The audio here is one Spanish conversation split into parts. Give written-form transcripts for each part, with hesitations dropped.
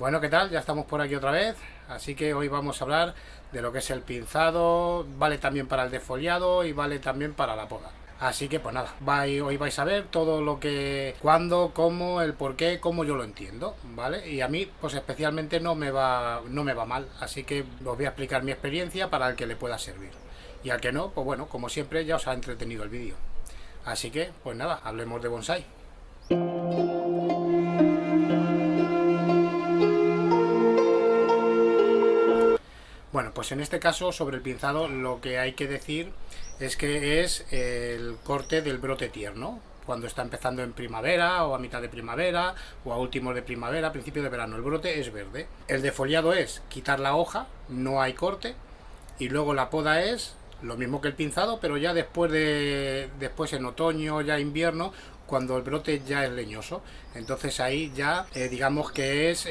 Bueno, ¿qué tal? Ya estamos por aquí otra vez, así que hoy vamos a hablar de lo que es el pinzado, vale también para el defoliado y vale también para la poda. Así que pues nada, hoy vais a ver todo lo que, cuándo, cómo, el por qué, cómo yo lo entiendo, ¿vale? Y a mí pues especialmente no me va mal, así que os voy a explicar mi experiencia para el que le pueda servir. Y al que no, pues bueno, como siempre ya os ha entretenido el vídeo. Así que pues nada, hablemos de bonsai. Bueno, pues en este caso sobre el pinzado lo que hay que decir es que es el corte del brote tierno, cuando está empezando en primavera o a mitad de primavera o a últimos de primavera, a principio de verano. El brote es verde. El defoliado es quitar la hoja, no hay corte, y luego la poda es lo mismo que el pinzado, pero ya después en otoño, ya invierno, cuando el brote ya es leñoso. Entonces ahí ya digamos que es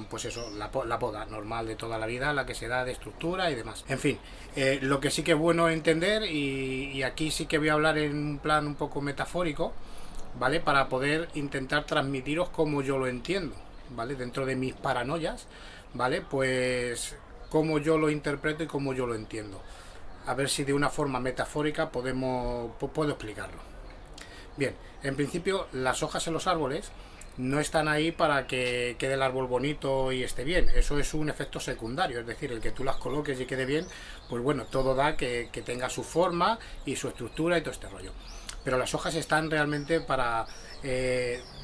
pues eso, la poda normal de toda la vida, la que se da de estructura y demás. En fin, lo que sí que es bueno entender, y aquí sí que voy a hablar en un plan un poco metafórico, ¿vale? Para poder intentar transmitiros cómo yo lo entiendo, ¿vale? Dentro de mis paranoias, ¿vale? Pues cómo yo lo interpreto y cómo yo lo entiendo. A ver si de una forma metafórica puedo explicarlo. Bien, en principio las hojas en los árboles no están ahí para que quede el árbol bonito y esté bien. Eso es un efecto secundario, es decir, el que tú las coloques y quede bien, pues bueno, todo da que tenga su forma y su estructura y todo este rollo. Pero las hojas están realmente para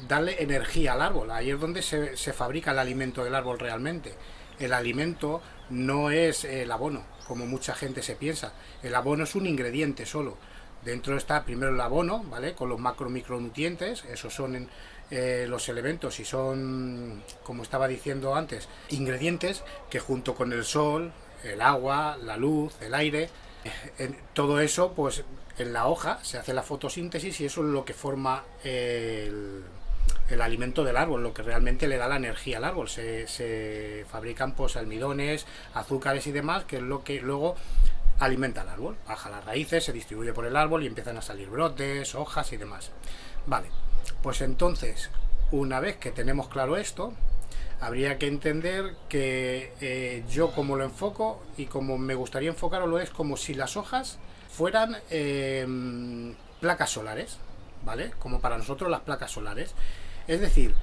darle energía al árbol. Ahí es donde se fabrica el alimento del árbol realmente. El alimento no es el abono, como mucha gente se piensa. El abono es un ingrediente solo. Dentro está primero el abono, ¿vale? Con los micronutrientes, esos son los elementos y son, como estaba diciendo antes, ingredientes que junto con el sol, el agua, la luz, el aire, todo eso, pues en la hoja se hace la fotosíntesis y eso es lo que forma el alimento del árbol, lo que realmente le da la energía al árbol. Se fabrican pues almidones, azúcares y demás, que es lo que luego alimenta al árbol. Baja las raíces, se distribuye por el árbol y empiezan a salir brotes, hojas y demás. Vale, pues entonces, una vez que tenemos claro esto, habría que entender que yo como lo enfoco y como me gustaría enfocarlo es como si las hojas fueran placas solares, ¿vale? Como para nosotros las placas solares. Es decir,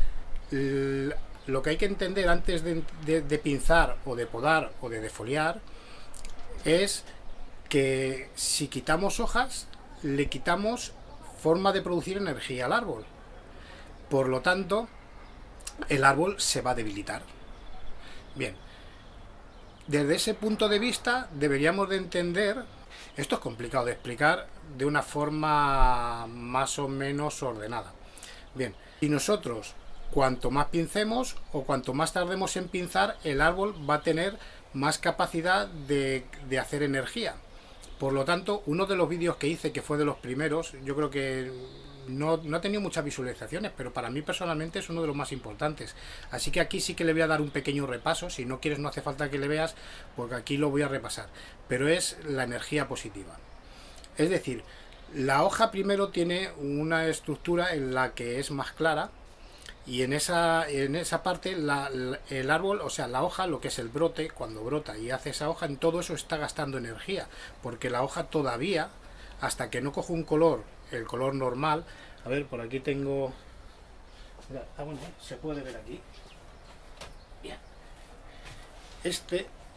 lo que hay que entender antes de pinzar o de podar o de defoliar es que si quitamos hojas, le quitamos forma de producir energía al árbol. Por lo tanto, el árbol se va a debilitar. Bien, desde ese punto de vista deberíamos de entender, esto es complicado de explicar de una forma más o menos ordenada. Bien, si nosotros cuanto más pincemos o cuanto más tardemos en pinzar, el árbol va a tener más capacidad de hacer energía. Por lo tanto, uno de los vídeos que hice, que fue de los primeros, yo creo que no ha tenido muchas visualizaciones, pero para mí personalmente es uno de los más importantes. Así que aquí sí que le voy a dar un pequeño repaso. Si no quieres, no hace falta que le veas, porque aquí lo voy a repasar. Pero es la energía positiva. Es decir, la hoja primero tiene una estructura en la que es más clara, y en esa parte el árbol, o sea, la hoja, lo que es el brote, cuando brota y hace esa hoja, en todo eso está gastando energía, porque la hoja todavía, hasta que no coge un color, el color normal, a ver, por aquí tengo, bueno, se puede ver aquí, bien,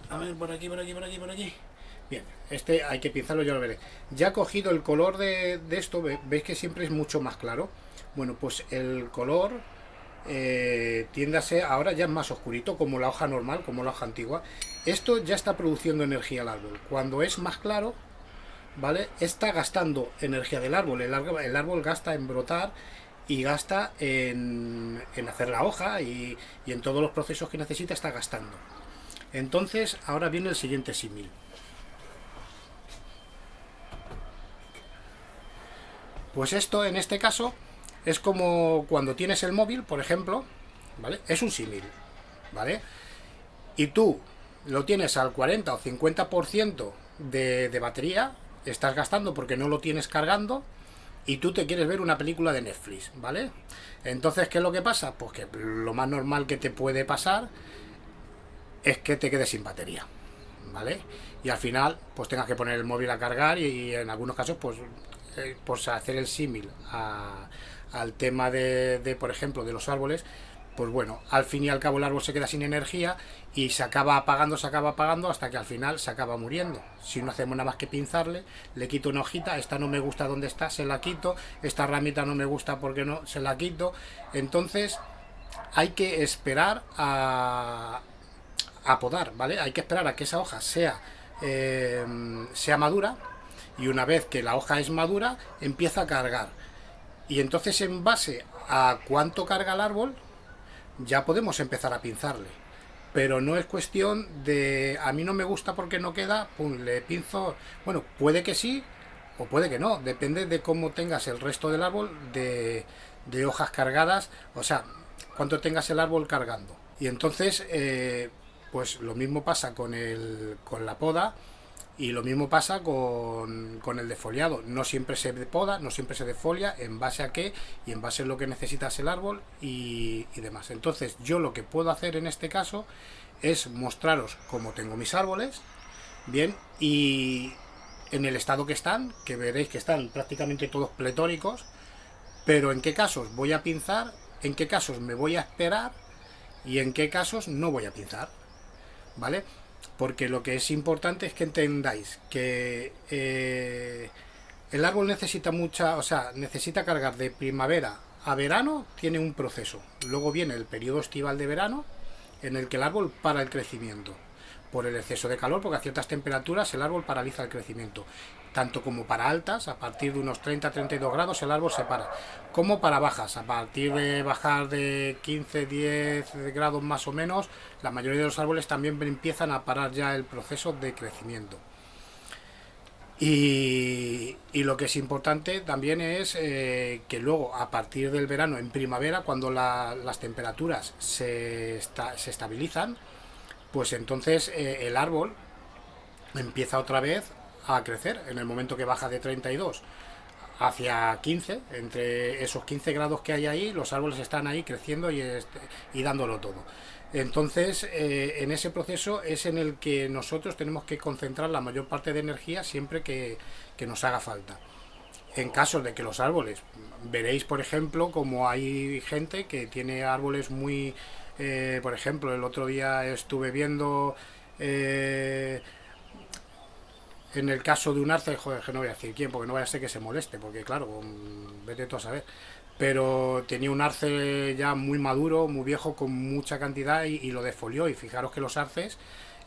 a ver, por aquí, bien, hay que pinzarlo, yo lo veré. Ya ha cogido el color de esto, veis que siempre es mucho más claro. Bueno, pues el color tiende a ser, ahora ya es más oscurito, como la hoja normal, como la hoja antigua. Esto ya está produciendo energía al árbol. Cuando es más claro, ¿vale? Está gastando energía del árbol. El árbol gasta en brotar y gasta en hacer la hoja y en todos los procesos que necesita está gastando. Entonces, ahora viene el siguiente símil. Pues esto, en este caso, es como cuando tienes el móvil, por ejemplo, ¿vale? Es un símil, ¿vale? Y tú lo tienes al 40 o 50% de batería, estás gastando porque no lo tienes cargando, y tú te quieres ver una película de Netflix, ¿vale? Entonces, ¿qué es lo que pasa? Pues que lo más normal que te puede pasar es que te quedes sin batería, ¿vale? Y al final, pues tengas que poner el móvil a cargar y en algunos casos, pues hacer el símil al tema por ejemplo, de los árboles, pues bueno, al fin y al cabo el árbol se queda sin energía y se acaba apagando hasta que al final se acaba muriendo. Si no hacemos nada más que pinzarle, le quito una hojita, esta no me gusta donde está, se la quito, esta ramita no me gusta porque no, se la quito. Entonces hay que esperar a podar, ¿vale? Hay que esperar a que esa hoja sea madura, y una vez que la hoja es madura empieza a cargar, y entonces en base a cuánto carga el árbol ya podemos empezar a pinzarle. Pero no es cuestión de a mí no me gusta porque no queda, pum, le pinzo. Bueno, puede que sí o puede que no, depende de cómo tengas el resto del árbol de hojas cargadas, o sea, cuánto tengas el árbol cargando. Y entonces, pues lo mismo pasa con la poda, y lo mismo pasa con el defoliado. No siempre se poda, no siempre se defolia, en base a qué y en base a lo que necesitas el árbol y demás. Entonces yo lo que puedo hacer en este caso es mostraros cómo tengo mis árboles, bien, y en el estado que están, que veréis que están prácticamente todos pletóricos, pero en qué casos voy a pinzar, en qué casos me voy a esperar y en qué casos no voy a pinzar, ¿vale? Porque lo que es importante es que entendáis que el árbol necesita necesita cargar de primavera a verano, tiene un proceso. Luego viene el periodo estival de verano, en el que el árbol para el crecimiento por el exceso de calor, porque a ciertas temperaturas el árbol paraliza el crecimiento, tanto como para altas, a partir de unos 30-32 grados el árbol se para, como para bajas, a partir de bajar de 15-10 grados más o menos, la mayoría de los árboles también empiezan a parar ya el proceso de crecimiento. Y lo que es importante también es que luego, a partir del verano, en primavera, cuando las temperaturas se estabilizan, pues entonces el árbol empieza otra vez a crecer. En el momento que baja de 32 hacia 15, entre esos 15 grados que hay ahí, los árboles están ahí creciendo y dándolo todo. Entonces, en ese proceso es en el que nosotros tenemos que concentrar la mayor parte de energía siempre que nos haga falta. En caso de que los árboles, veréis por ejemplo como hay gente que tiene árboles muy, por ejemplo, el otro día estuve viendo en el caso de un arce, joder, que no voy a decir quién, porque no vaya a ser que se moleste, porque claro, vete tú a saber. Pero tenía un arce ya muy maduro, muy viejo, con mucha cantidad y lo defolió. Y fijaros que los arces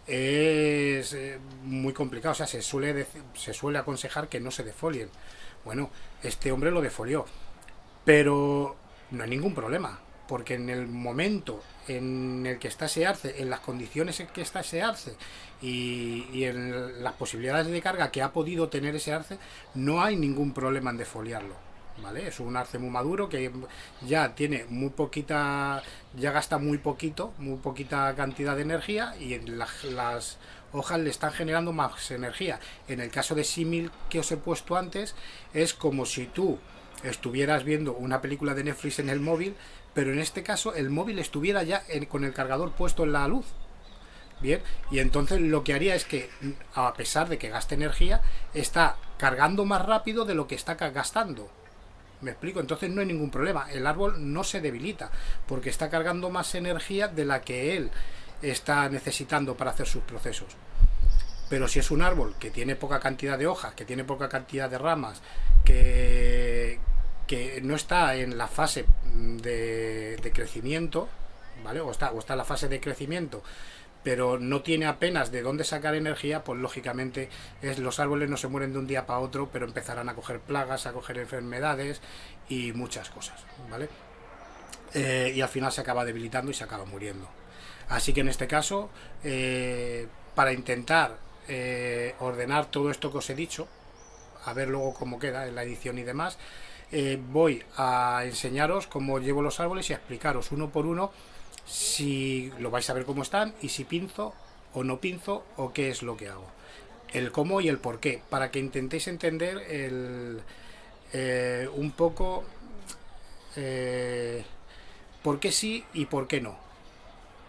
es muy complicado, o sea, se suele aconsejar que no se defolien. Bueno, este hombre lo defolió, pero no hay ningún problema, porque en el momento en el que está ese arce, en las condiciones en que está ese arce y en las posibilidades de carga que ha podido tener ese arce, no hay ningún problema en defoliarlo, ¿vale? Es un arce muy maduro que ya tiene muy poquita, ya gasta muy poquita cantidad de energía, y las hojas le están generando más energía. En el caso de símil que os he puesto antes, es como si tú estuvieras viendo una película de Netflix en el móvil, pero en este caso el móvil estuviera ya con el cargador puesto en la luz. Bien, y entonces lo que haría es que, a pesar de que gaste energía, está cargando más rápido de lo que está gastando. ¿Me explico? Entonces no hay ningún problema. El árbol no se debilita porque está cargando más energía de la que él está necesitando para hacer sus procesos. Pero si es un árbol que tiene poca cantidad de hojas, que tiene poca cantidad de ramas, que no está en la fase de crecimiento, ¿vale? O está en la fase de crecimiento, pero no tiene apenas de dónde sacar energía, pues lógicamente los árboles no se mueren de un día para otro, pero empezarán a coger plagas, a coger enfermedades y muchas cosas, ¿vale? Y al final se acaba debilitando y se acaba muriendo. Así que en este caso, para intentar ordenar todo esto que os he dicho, a ver luego cómo queda en la edición y demás, voy a enseñaros cómo llevo los árboles y a explicaros uno por uno si lo vais a ver cómo están y si pinzo o no pinzo o qué es lo que hago, el cómo y el por qué, para que intentéis entender un poco por qué sí y por qué no.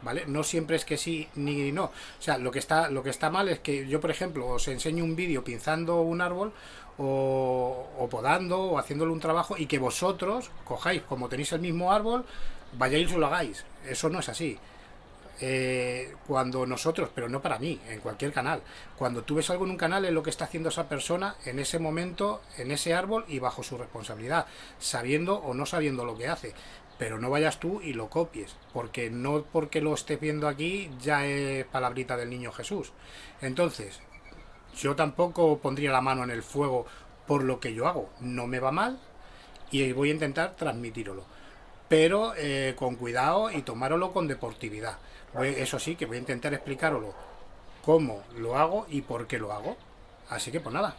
¿Vale? No siempre es que sí ni no. O sea, lo que está mal es que yo, por ejemplo, os enseño un vídeo pinzando un árbol o podando o haciéndole un trabajo y que vosotros cojáis, como tenéis el mismo árbol, vayáis y lo hagáis. Eso no es así. Cuando nosotros, pero no para mí, en cualquier canal, cuando tú ves algo en un canal es lo que está haciendo esa persona en ese momento, en ese árbol y bajo su responsabilidad, sabiendo o no sabiendo lo que hace. Pero no vayas tú y lo copies, porque no porque lo estés viendo aquí ya es palabrita del niño Jesús. Entonces, yo tampoco pondría la mano en el fuego por lo que yo hago. No me va mal y voy a intentar transmitírolo, pero con cuidado y tomároslo con deportividad. Eso sí, que voy a intentar explicároslo cómo lo hago y por qué lo hago. Así que pues nada,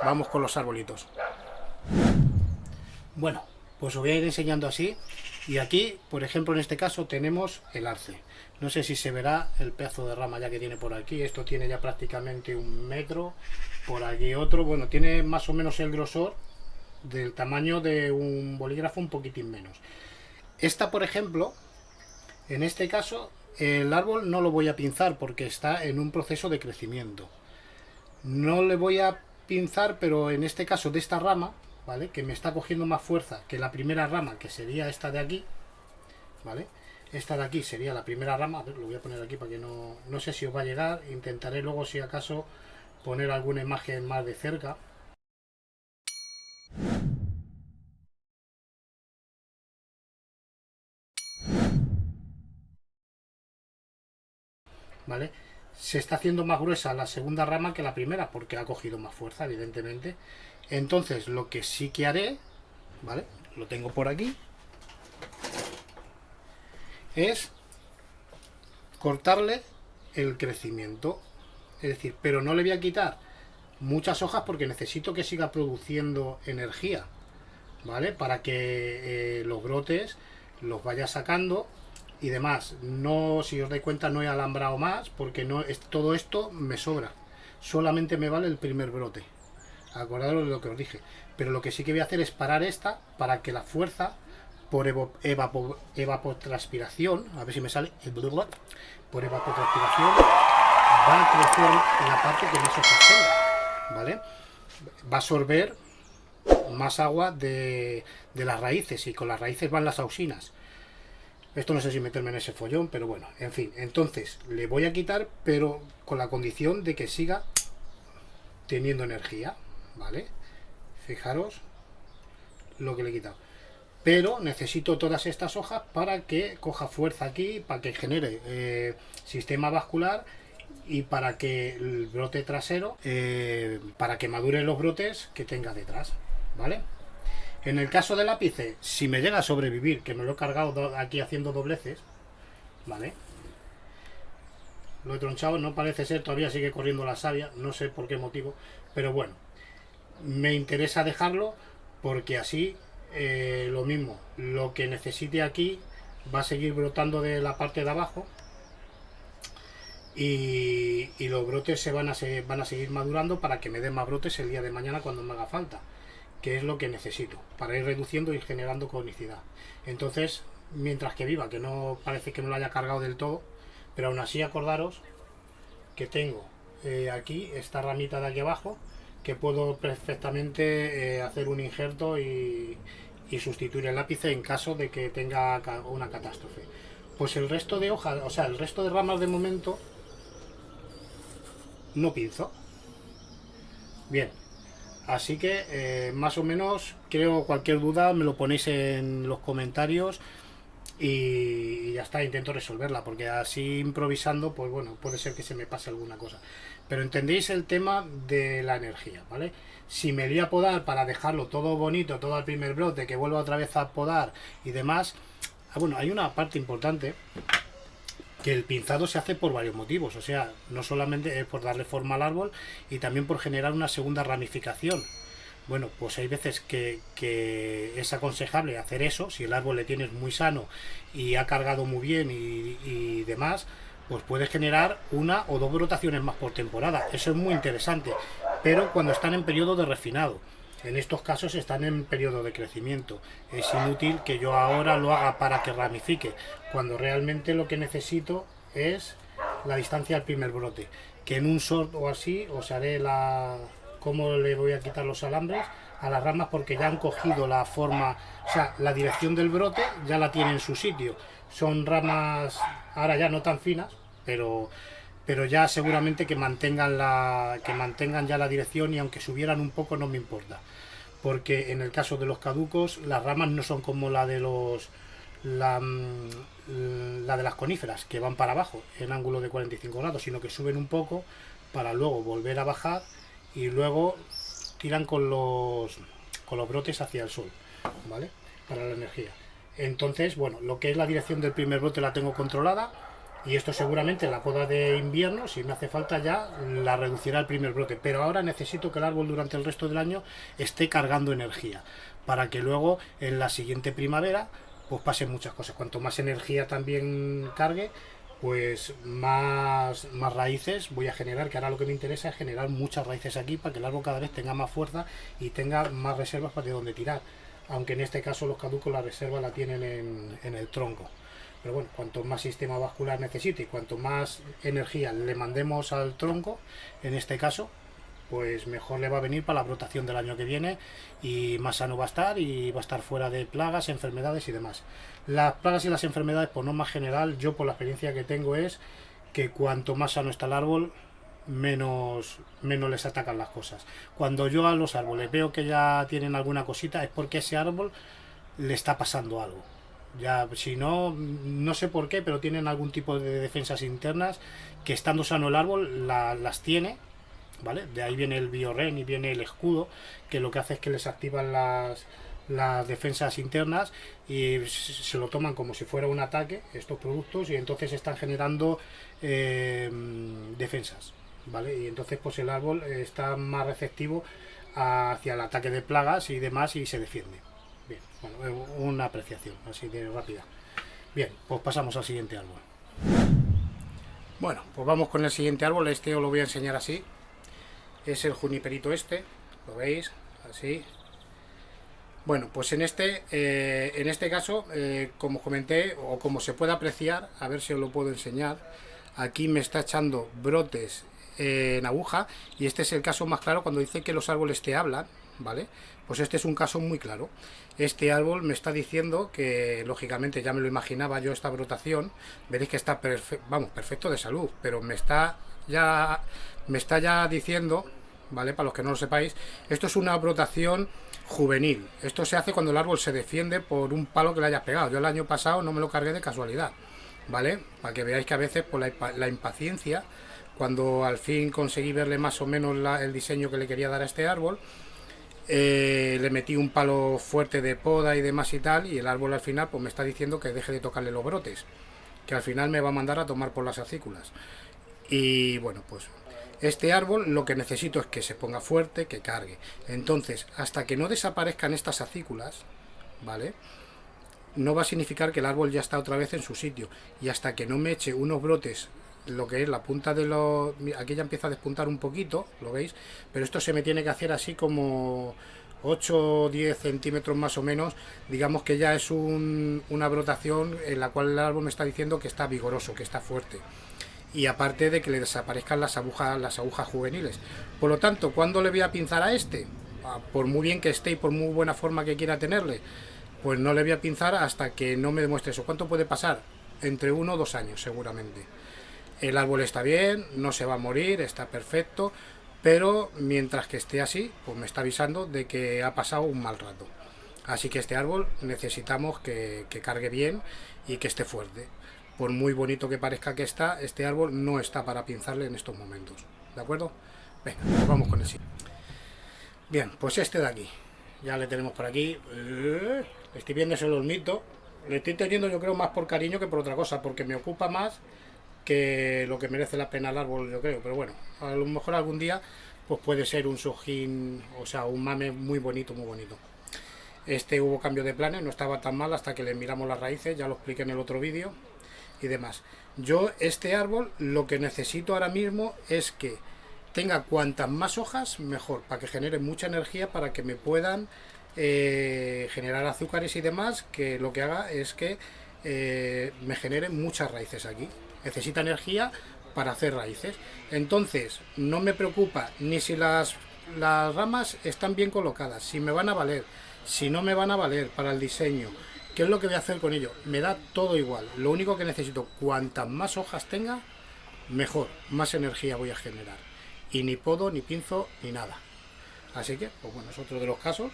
vamos con los arbolitos. Bueno, pues os voy a ir enseñando así. Y aquí, por ejemplo, en este caso tenemos el arce. No sé si se verá el pedazo de rama ya que tiene por aquí. Esto tiene ya prácticamente 1 metro. Por aquí otro. Bueno, tiene más o menos el grosor del tamaño de un bolígrafo, un poquitín menos. Esta, por ejemplo, en este caso, el árbol no lo voy a pinzar porque está en un proceso de crecimiento. No le voy a pinzar, pero en este caso de esta rama, ¿vale? Que me está cogiendo más fuerza que la primera rama, que sería esta de aquí, ¿vale? Esta de aquí sería la primera rama. A ver, lo voy a poner aquí para que no sé si os va a llegar. Intentaré luego, si acaso, poner alguna imagen más de cerca. ¿Vale? Se está haciendo más gruesa la segunda rama que la primera porque ha cogido más fuerza, evidentemente. Entonces, lo que sí que haré, ¿vale? Lo tengo por aquí, es cortarle el crecimiento. Es decir, pero no le voy a quitar muchas hojas porque necesito que siga produciendo energía, ¿vale? Para que los brotes los vaya sacando y demás. No, si os dais cuenta, no he alambrado más porque no es, todo esto me sobra. Solamente me vale el primer brote. Acordaros de lo que os dije. Pero lo que sí que voy a hacer es parar esta para que la fuerza por evapotranspiración, a ver si me sale, por evapotranspiración va a crecer la parte que más hojas tenga, ¿vale? Va a absorber más agua de las raíces y con las raíces van las auxinas. Esto no sé si meterme en ese follón, pero bueno, en fin. Entonces, le voy a quitar, pero con la condición de que siga teniendo energía, ¿vale? Fijaros lo que le he quitado. Pero necesito todas estas hojas para que coja fuerza aquí, para que genere sistema vascular y para que el brote trasero, para que maduren los brotes que tenga detrás, ¿vale? En el caso del lápice, si me llega a sobrevivir, que me lo he cargado aquí haciendo dobleces, ¿vale? Lo he tronchado, no parece ser, todavía sigue corriendo la savia, no sé por qué motivo, pero bueno, me interesa dejarlo porque así lo mismo, lo que necesite aquí va a seguir brotando de la parte de abajo y los brotes van a seguir madurando para que me den más brotes el día de mañana cuando me haga falta, que es lo que necesito para ir reduciendo y generando conicidad. Entonces, mientras que viva, que no parece que me lo haya cargado del todo, pero aún así acordaros que tengo aquí esta ramita de aquí abajo que puedo perfectamente hacer un injerto y sustituir el lápiz en caso de que tenga una catástrofe. Pues el resto de hojas, o sea, el resto de ramas de momento no pinzo. Bien, así que más o menos creo, cualquier duda me lo ponéis en los comentarios y ya está, intento resolverla porque así improvisando pues bueno, puede ser que se me pase alguna cosa, pero entendéis el tema de la energía, ¿vale? Si me lío a podar para dejarlo todo bonito, todo al primer brote, que vuelva otra vez a podar y demás, bueno, hay una parte importante, que el pinzado se hace por varios motivos, o sea, no solamente es por darle forma al árbol y también por generar una segunda ramificación. Bueno, pues hay veces que es aconsejable hacer eso, si el árbol le tienes muy sano y ha cargado muy bien y demás, pues puedes generar 1 o 2 brotaciones más por temporada. Eso es muy interesante, pero cuando están en periodo de refinado. En estos casos están en periodo de crecimiento. Es inútil que yo ahora lo haga para que ramifique, cuando realmente lo que necesito es la distancia al primer brote. Que en un short o así os haré cómo le voy a quitar los alambres a las ramas, porque ya han cogido la forma, o sea, la dirección del brote ya la tiene en su sitio. Son ramas ahora ya no tan finas, pero ya seguramente que mantengan ya la dirección, y aunque subieran un poco no me importa, porque en el caso de los caducos las ramas no son como la de las coníferas, que van para abajo en ángulo de 45 grados, sino que suben un poco para luego volver a bajar y luego tiran con los brotes hacia el sol, ¿vale? Para la energía. Entonces, bueno, lo que es la dirección del primer brote la tengo controlada, y esto seguramente en la poda de invierno, si me hace falta, ya la reducirá el primer brote, pero ahora necesito que el árbol durante el resto del año esté cargando energía, para que luego en la siguiente primavera pues pasen muchas cosas. Cuanto más energía también cargue, pues más raíces voy a generar, que ahora lo que me interesa es generar muchas raíces aquí para que el árbol cada vez tenga más fuerza y tenga más reservas para de dónde tirar, aunque en este caso los caducos la reserva la tienen en el tronco. Pero bueno, cuanto más sistema vascular necesite y cuanto más energía le mandemos al tronco, en este caso, pues mejor le va a venir para la brotación del año que viene, y más sano va a estar, y va a estar fuera de plagas, enfermedades y demás. Las plagas y las enfermedades, por norma general, yo por la experiencia que tengo, es que cuanto más sano está el árbol, menos les atacan las cosas. Cuando yo a los árboles veo que ya tienen alguna cosita, es porque ese árbol le está pasando algo. Ya, si no, no sé por qué, pero tienen algún tipo de defensas internas que, estando sano el árbol, las tiene, ¿vale? De ahí viene el biorren y viene el escudo, que lo que hace es que les activan las defensas internas, y se lo toman como si fuera un ataque estos productos, y entonces están generando defensas, ¿vale? Y entonces pues el árbol está más receptivo hacia el ataque de plagas y demás, y se defiende. Bien, bueno, una apreciación así de rápida. Bien, pues pasamos al siguiente árbol. Bueno, pues vamos con el siguiente árbol. Este os lo voy a enseñar así. Es el juniperito este, lo veis, así. Bueno, pues en este caso, como comenté, o como se puede apreciar, a ver si os lo puedo enseñar, aquí me está echando brotes en aguja, y este es el caso más claro cuando dice que los árboles te hablan, ¿vale? Pues este es un caso muy claro. Este árbol me está diciendo que, lógicamente, ya me lo imaginaba yo esta brotación, veréis que está perfecto de salud, pero me está ya diciendo, ¿vale? Para los que no lo sepáis, esto es una brotación juvenil. Esto se hace cuando el árbol se defiende por un palo que le hayas pegado. Yo el año pasado no me lo cargué de casualidad, ¿vale? Para que veáis que a veces por la impaciencia, cuando al fin conseguí verle más o menos el diseño que le quería dar a este árbol, le metí un palo fuerte de poda y demás y tal, y el árbol al final pues me está diciendo que deje de tocarle los brotes, que al final me va a mandar a tomar por las acículas. Y bueno, pues este árbol lo que necesito es que se ponga fuerte, que cargue. Entonces, hasta que no desaparezcan estas acículas, ¿vale?, no va a significar que el árbol ya está otra vez en su sitio. Y hasta que no me eche unos brotes, lo que es la punta de los... Aquí ya empieza a despuntar un poquito, ¿lo veis? Pero esto se me tiene que hacer así como 8 o 10 centímetros más o menos. Digamos que ya es una brotación en la cual el árbol me está diciendo que está vigoroso, que está fuerte. Y aparte de que le desaparezcan las agujas juveniles. Por lo tanto, ¿cuándo le voy a pinzar a este? Por muy bien que esté y por muy buena forma que quiera tenerle, pues no le voy a pinzar hasta que no me demuestre eso. ¿Cuánto puede pasar? Entre 1 o 2 años seguramente. El árbol está bien, no se va a morir, está perfecto, pero mientras que esté así, pues me está avisando de que ha pasado un mal rato. Así que este árbol necesitamos que cargue bien y que esté fuerte. Por muy bonito que parezca que está, este árbol no está para pinzarle en estos momentos. ¿De acuerdo? Venga, pues vamos con el siguiente. Bien, pues este de aquí. Ya le tenemos por aquí. Estoy viendo ese olmito. Le estoy teniendo, yo creo, más por cariño que por otra cosa, porque me ocupa más que lo que merece la pena el árbol, yo creo. Pero bueno, a lo mejor algún día pues puede ser un sojín, o sea, un mame muy bonito, muy bonito. Este hubo cambio de planes, no estaba tan mal hasta que le miramos las raíces, ya lo expliqué en el otro vídeo y demás. Yo este árbol lo que necesito ahora mismo es que tenga cuantas más hojas mejor, para que genere mucha energía, para que me puedan generar azúcares y demás, que lo que haga es que me genere muchas raíces aquí. Necesita energía para hacer raíces. Entonces no me preocupa ni si las ramas están bien colocadas, si me van a valer, si no me van a valer para el diseño, qué es lo que voy a hacer con ello. Me da todo igual. Lo único que necesito, cuantas más hojas tenga, mejor, más energía voy a generar. Y ni podo, ni pinzo, ni nada. Así que, pues bueno, es otro de los casos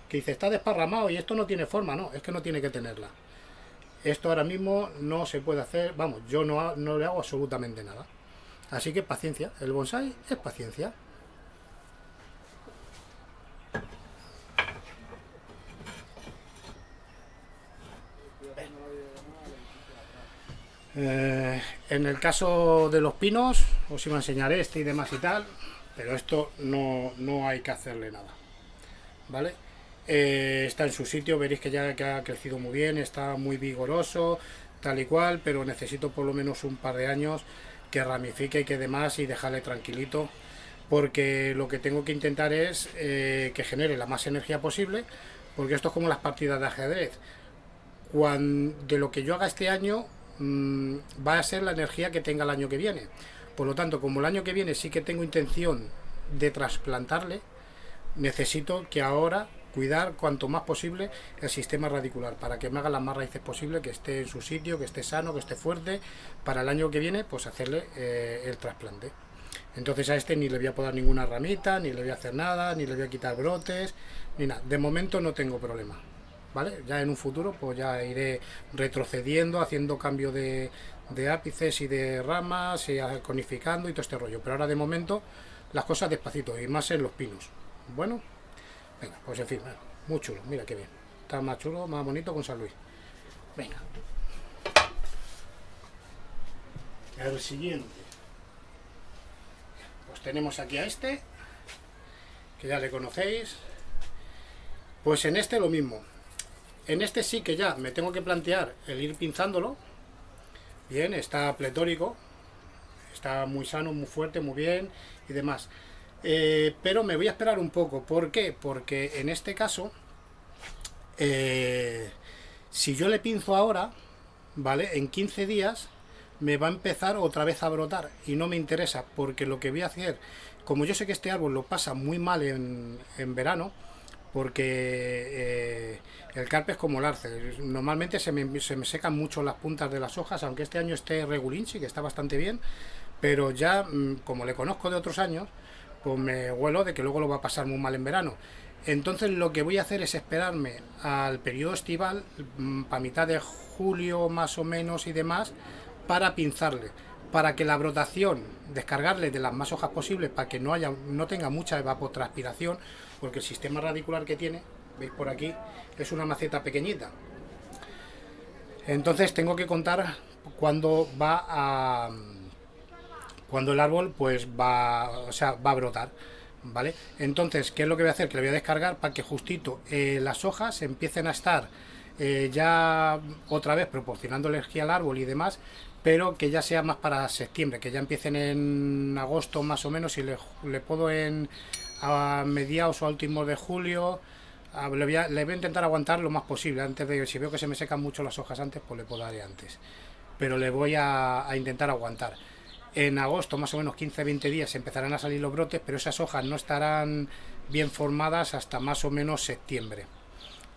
que dice, está desparramado y esto no tiene forma. No, es que no tiene que tenerla. Esto ahora mismo no se puede hacer, vamos, yo no le hago absolutamente nada. Así que paciencia, el bonsái es paciencia. En el caso de los pinos, os iba a enseñar este y demás y tal, pero esto no hay que hacerle nada, ¿vale? Está en su sitio, veréis que ya que ha crecido muy bien, está muy vigoroso, tal y cual, pero necesito por lo menos un par de años que ramifique y que demás y dejarle tranquilito, porque lo que tengo que intentar es que genere la más energía posible, porque esto es como las partidas de ajedrez. De lo que yo haga este año va a ser la energía que tenga el año que viene. Por lo tanto, como el año que viene sí que tengo intención de trasplantarle, necesito que ahora cuidar cuanto más posible el sistema radicular para que me haga las más raíces posible, que esté en su sitio, que esté sano, que esté fuerte, para el año que viene pues hacerle el trasplante. Entonces a este ni le voy a podar ninguna ramita, ni le voy a hacer nada, ni le voy a quitar brotes, ni nada. De momento no tengo problema, ¿vale? Ya en un futuro pues ya iré retrocediendo, haciendo cambio de ápices y de ramas, y conificando y todo este rollo. Pero ahora de momento las cosas despacito, y más en los pinos. Bueno, venga, pues en fin, muy chulo, mira qué bien. Está más chulo, más bonito con San Luis. Venga. El siguiente. Pues tenemos aquí a este, que ya le conocéis. Pues en este lo mismo. En este sí que ya me tengo que plantear el ir pinzándolo. Bien, está pletórico, está muy sano, muy fuerte, muy bien y demás. Pero me voy a esperar un poco. ¿Por qué? Porque en este caso, si yo le pinzo ahora, ¿vale? En 15 días me va a empezar otra vez a brotar y no me interesa, porque lo que voy a hacer, como yo sé que este árbol lo pasa muy mal en verano, porque el carpe es como el arce, normalmente se me secan mucho las puntas de las hojas, aunque este año esté regulinchi, que está bastante bien, pero ya como le conozco de otros años, pues me huelo de que luego lo va a pasar muy mal en verano. Entonces lo que voy a hacer es esperarme al periodo estival, para mitad de julio más o menos y demás, para pinzarle, para que la brotación, descargarle de las más hojas posibles, para que no tenga mucha evapotranspiración, porque el sistema radicular que tiene, veis por aquí, es una maceta pequeñita. Entonces tengo que contar cuando el árbol pues va a brotar, ¿vale? Entonces, ¿qué es lo que voy a hacer? Que le voy a descargar para que justito las hojas empiecen a estar ya otra vez proporcionando energía al árbol y demás, pero que ya sea más para septiembre, que ya empiecen en agosto más o menos, y le puedo a mediados o a últimos de julio. Le voy a intentar aguantar lo más posible, antes de, si veo que se me secan mucho las hojas antes, pues le podaré antes, pero le voy a intentar aguantar. En agosto, más o menos 15-20 días, empezarán a salir los brotes, pero esas hojas no estarán bien formadas hasta más o menos septiembre.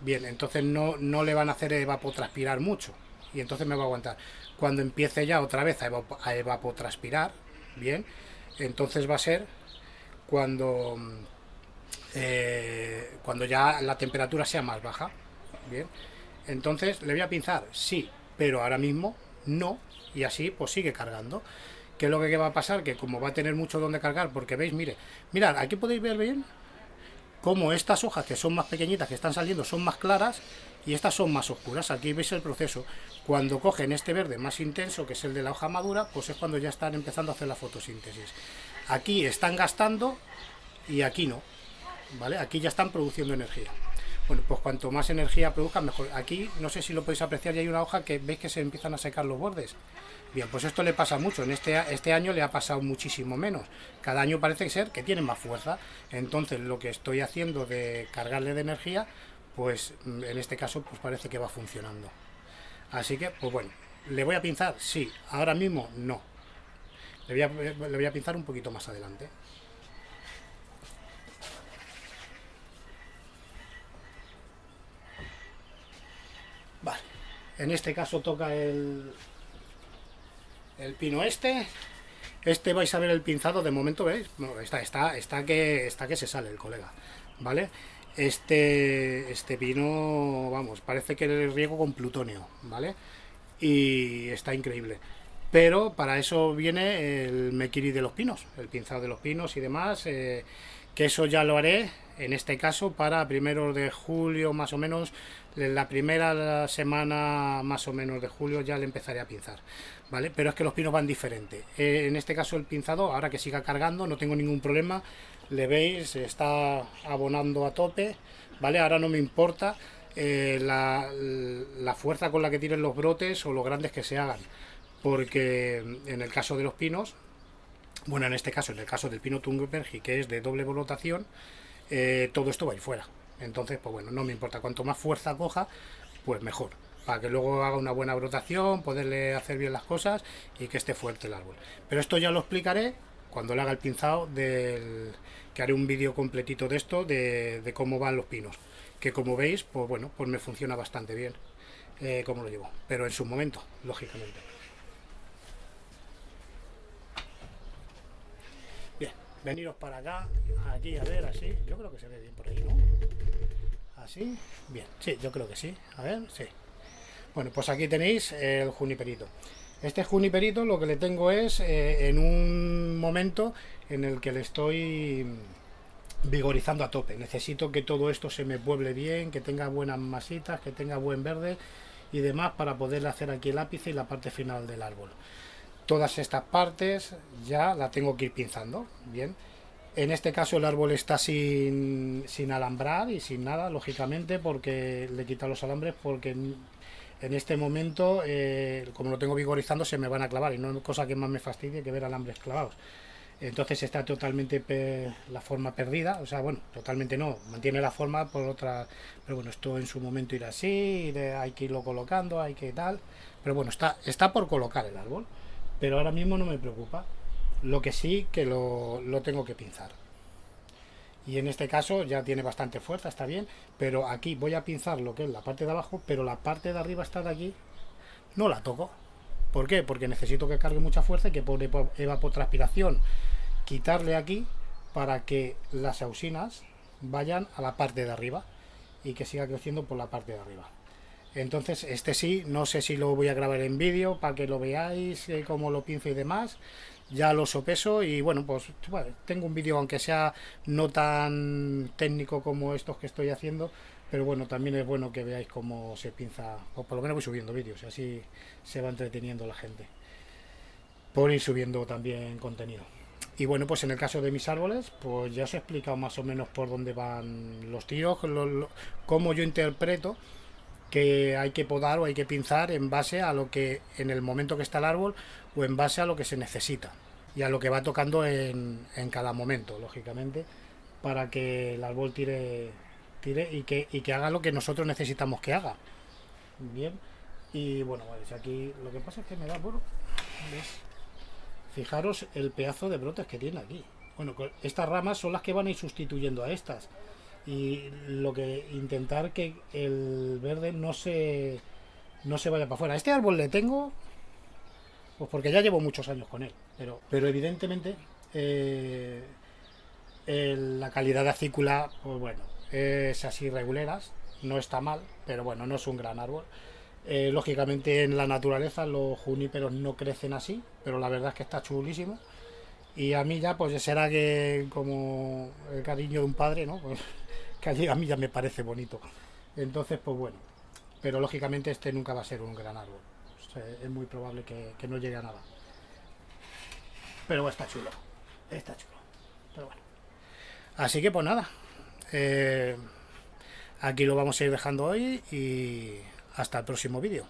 Bien, entonces no le van a hacer evapotranspirar mucho, y entonces me va a aguantar. Cuando empiece ya otra vez a evapotranspirar, bien, entonces va a ser cuando ya la temperatura sea más baja. Bien, entonces le voy a pinzar, sí, pero ahora mismo no, y así pues sigue cargando. ¿Qué es lo que va a pasar? Que como va a tener mucho donde cargar, porque veis, mirad, aquí podéis ver bien cómo estas hojas, que son más pequeñitas, que están saliendo, son más claras, y estas son más oscuras. Aquí veis el proceso. Cuando cogen este verde más intenso, que es el de la hoja madura, pues es cuando ya están empezando a hacer la fotosíntesis. Aquí están gastando y aquí no, ¿vale? Aquí ya están produciendo energía. Bueno, pues cuanto más energía produzca, mejor. Aquí, no sé si lo podéis apreciar, ya hay una hoja que veis que se empiezan a secar los bordes. Bien, pues esto le pasa mucho. En este año le ha pasado muchísimo menos. Cada año parece ser que tiene más fuerza. Entonces, lo que estoy haciendo de cargarle de energía, pues en este caso, pues parece que va funcionando. Así que, pues bueno, ¿le voy a pinzar? Sí. Ahora mismo, no. Le voy a pinzar un poquito más adelante. Vale. En este caso toca el pino este. Este vais a ver el pinzado, de momento veis, bueno, está que se sale el colega, ¿vale? Este pino, vamos, parece que le riego con plutonio, ¿vale? Y está increíble. Pero para eso viene el Mekiri de los pinos, el pinzado de los pinos y demás, que eso ya lo haré, en este caso, para primeros de julio, más o menos, la primera semana más o menos de julio ya le empezaré a pinzar, ¿vale? Pero es que los pinos van diferente. En este caso el pinzado, ahora que siga cargando, no tengo ningún problema, le veis, se está abonando a tope, ¿vale? Ahora no me importa la fuerza con la que tiren los brotes o lo grandes que se hagan, porque en el caso de los pinos, bueno, en este caso, en el caso del pino Tunbergi, que es de doble brotación, todo esto va a ir fuera. Entonces, pues bueno, no me importa. Cuanto más fuerza coja, pues mejor. Para que luego haga una buena brotación, poderle hacer bien las cosas y que esté fuerte el árbol. Pero esto ya lo explicaré cuando le haga el pinzado que haré un vídeo completito de esto, de cómo van los pinos. Que como veis, pues bueno, pues me funciona bastante bien cómo lo llevo. Pero en su momento, lógicamente. Bien, veniros para acá, aquí a ver, así. Yo creo que se ve bien por ahí, ¿no? Así, bien, sí, yo creo que sí. A ver, sí. Bueno, pues aquí tenéis el juniperito. Este juniperito lo que le tengo es en un momento en el que le estoy vigorizando a tope. Necesito que todo esto se me pueble bien, que tenga buenas masitas, que tenga buen verde y demás para poder hacer aquí el ápice y la parte final del árbol. Todas estas partes ya la tengo que ir pinzando, bien. En este caso el árbol está sin alambrar y sin nada, lógicamente, porque le quita los alambres, porque en este momento, como lo tengo vigorizando, se me van a clavar y no hay cosa que más me fastidie que ver alambres clavados. Entonces está totalmente la forma perdida, o sea, bueno, totalmente no, mantiene la forma por otra, pero bueno, esto en su momento irá así, hay que irlo colocando, hay que tal, pero bueno, está por colocar el árbol, pero ahora mismo no me preocupa, lo que sí que lo tengo que pinzar. Y en este caso ya tiene bastante fuerza, está bien, pero aquí voy a pinzar lo que es la parte de abajo, pero la parte de arriba está de aquí, no la toco. ¿Por qué? Porque necesito que cargue mucha fuerza y que por evapotranspiración quitarle aquí para que las ausinas vayan a la parte de arriba y que siga creciendo por la parte de arriba. Entonces este sí, no sé si lo voy a grabar en vídeo para que lo veáis, cómo lo pinzo y demás. Ya lo sopeso y bueno, pues bueno, tengo un vídeo aunque sea no tan técnico como estos que estoy haciendo, pero bueno, también es bueno que veáis cómo se pinza, o por lo menos voy subiendo vídeos y así se va entreteniendo la gente por ir subiendo también contenido. Y bueno, pues en el caso de mis árboles, pues ya os he explicado más o menos por dónde van los tiros, cómo yo interpreto que hay que podar o hay que pinzar en base a lo que en el momento que está el árbol o en base a lo que se necesita y a lo que va tocando en cada momento, lógicamente, para que el árbol tire y que haga lo que nosotros necesitamos que haga. Bien, y bueno, pues aquí lo que pasa es que me da, bueno, ¿ves? Fijaros el pedazo de brotes que tiene aquí. Bueno, estas ramas son las que van a ir sustituyendo a estas. Y lo que intentar que el verde no se vaya para afuera. Este árbol le tengo, pues porque ya llevo muchos años con él. Pero evidentemente la calidad de acícula, pues bueno, es así reguleras. No está mal, pero bueno, no es un gran árbol. Lógicamente en la naturaleza los juníperos no crecen así, pero la verdad es que está chulísimo. Y a mí ya pues será que como el cariño de un padre, ¿no? Pues, que a mí ya me parece bonito. Entonces, pues bueno. Pero lógicamente este nunca va a ser un gran árbol. O sea, es muy probable que no llegue a nada. Pero está chulo. Está chulo. Pero bueno. Así que pues nada. Eh, Aquí lo vamos a ir dejando hoy y hasta el próximo vídeo.